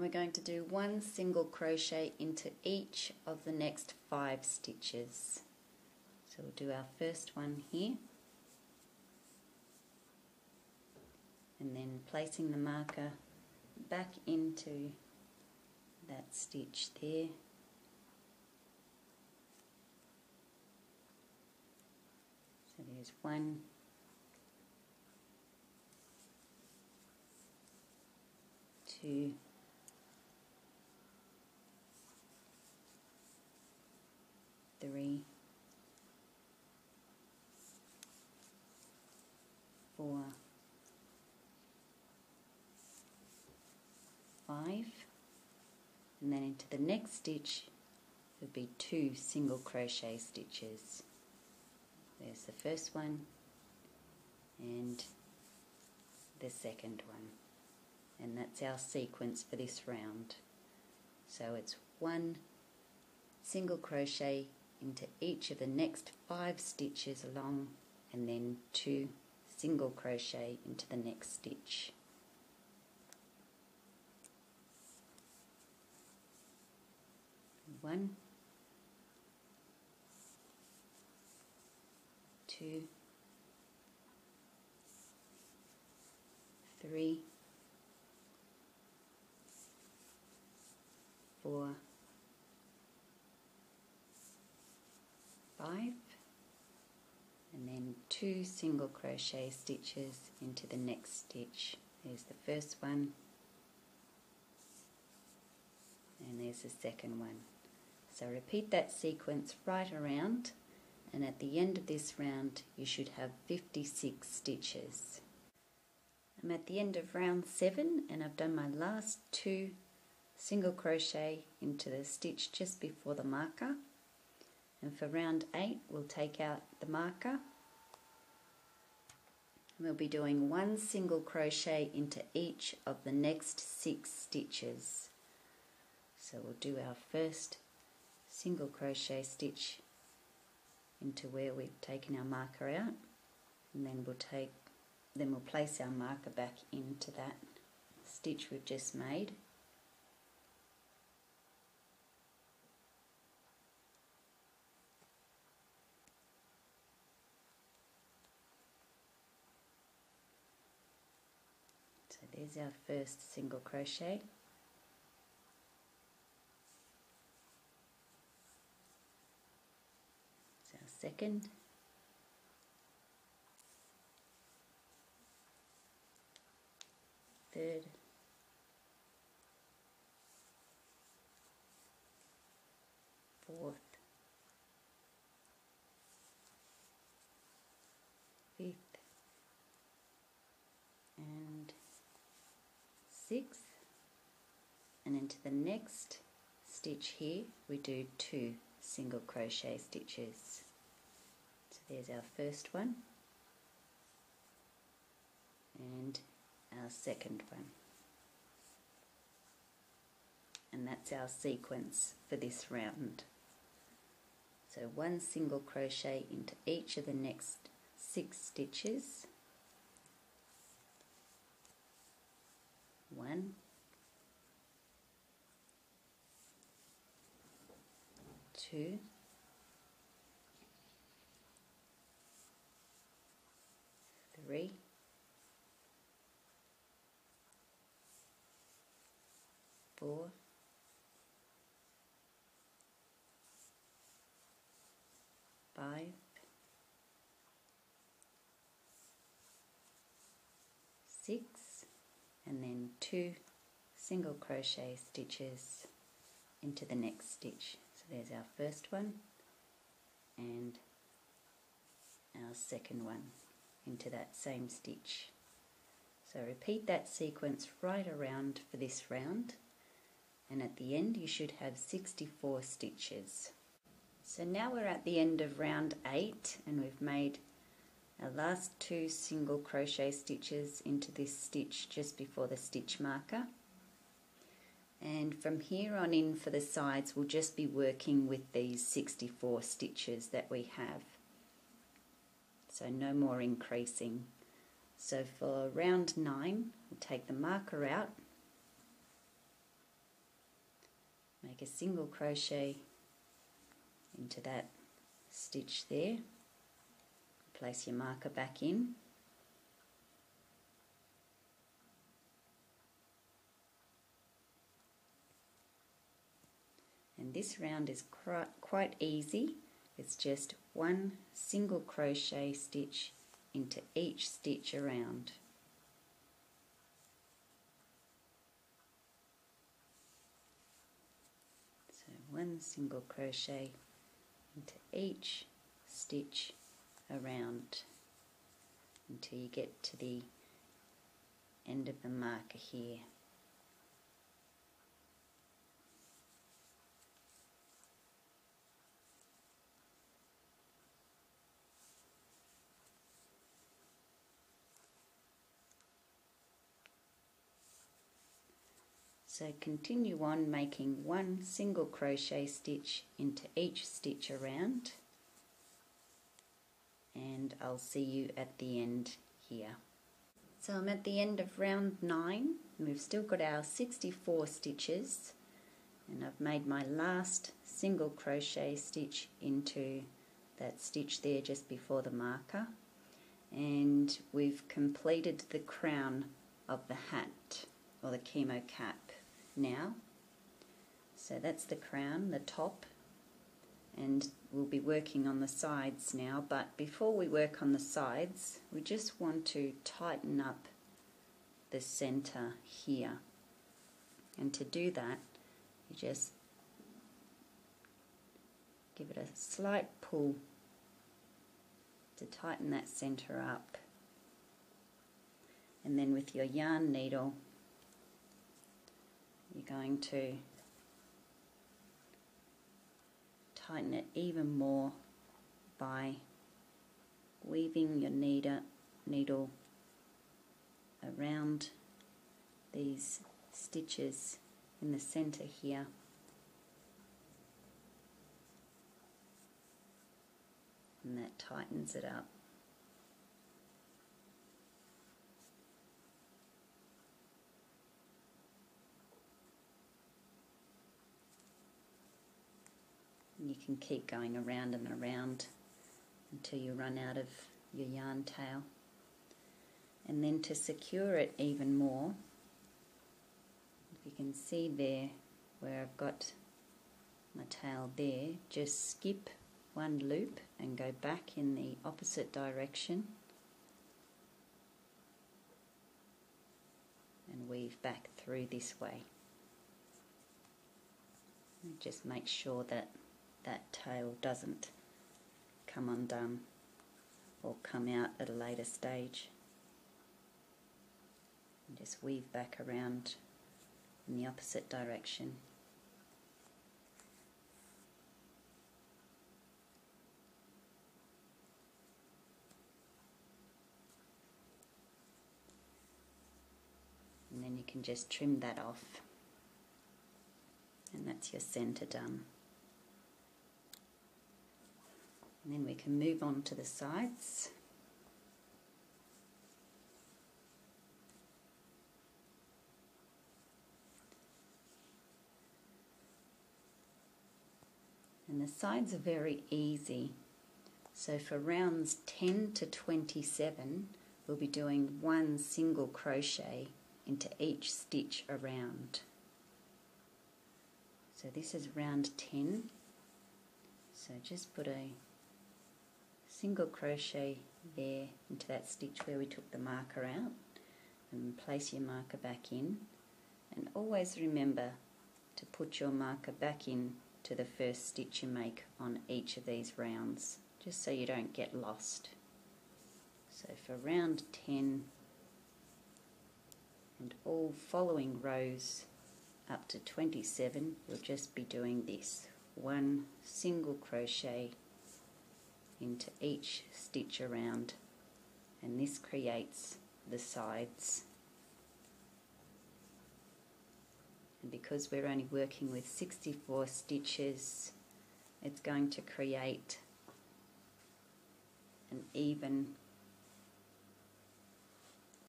and we're going to do one single crochet into each of the next 5 stitches. So we'll do our first one here, and then placing the marker back into that stitch there. So there's 1, 2, 3, 4, 5, and then into the next stitch would be 2 single crochet stitches. There's the first one and the second one, and that's our sequence for this round. So it's 1 single crochet into each of the next 5 stitches along, and then 2 single crochet into the next stitch. One, 2, 3, 4, 5, and then 2 single crochet stitches into the next stitch. There's the first one, and there's the second one. So repeat that sequence right around, and at the end of this round you should have 56 stitches. I'm at the end of round 7, and I've done my last 2 single crochet into the stitch just before the marker. And for round 8 we'll take out the marker, and we'll be doing 1 single crochet into each of the next 6 stitches. So we'll do our first single crochet stitch into where we've taken our marker out, and then we'll place our marker back into that stitch we've just made. So there's our first single crochet. Second, third, fourth, fifth, and sixth, and into the next stitch here we do 2 single crochet stitches. There's our first one and our second one, and that's our sequence for this round. So 1 single crochet into each of the next 6 stitches, 1, 2, 3, 4, 5, 6, and then 2 single crochet stitches into the next stitch. So there's our first one and our second one into that same stitch. So repeat that sequence right around for this round, and at the end you should have 64 stitches. So now we're at the end of round 8, and we've made our last 2 single crochet stitches into this stitch just before the stitch marker, and from here on in for the sides we'll just be working with these 64 stitches that we have. So no more increasing. So for round 9 we'll take the marker out make a single crochet into that stitch there, place your marker back in, and this round is quite easy. It's just one single crochet stitch into each stitch around. So one single crochet into each stitch around until you get to the end of the marker here. So continue on making one single crochet stitch into each stitch around, and I'll see you at the end here. So I'm at the end of round 9, and we've still got our 64 stitches, and I've made my last single crochet stitch into that stitch there just before the marker, and we've completed the crown of the hat or the chemo cap now. So that's the crown, the top, and we'll be working on the sides now, but before we work on the sides we just want to tighten up the center here, and to do that you just give it a slight pull to tighten that center up, and then with your yarn needle you're going to tighten it even more by weaving your needle around these stitches in the center here. And that tightens it up. You can keep going around and around until you run out of your yarn tail. And then to secure it even more, if you can see there where I've got my tail there, just skip one loop and go back in the opposite direction and weave back through this way. And just make sure that that tail doesn't come undone or come out at a later stage. And just weave back around in the opposite direction. And then you can just trim that off, and that's your center done. And then we can move on to the sides. And the sides are very easy. So for rounds 10 to 27, we'll be doing one single crochet into each stitch around. So this is round 10. So just put a single crochet there into that stitch where we took the marker out, and place your marker back in, and always remember to put your marker back in to the first stitch you make on each of these rounds, just so you don't get lost. So for round 10 and all following rows up to 27, we'll just be doing this, one single crochet into each stitch around, and this creates the sides. And because we're only working with 64 stitches, it's going to create an even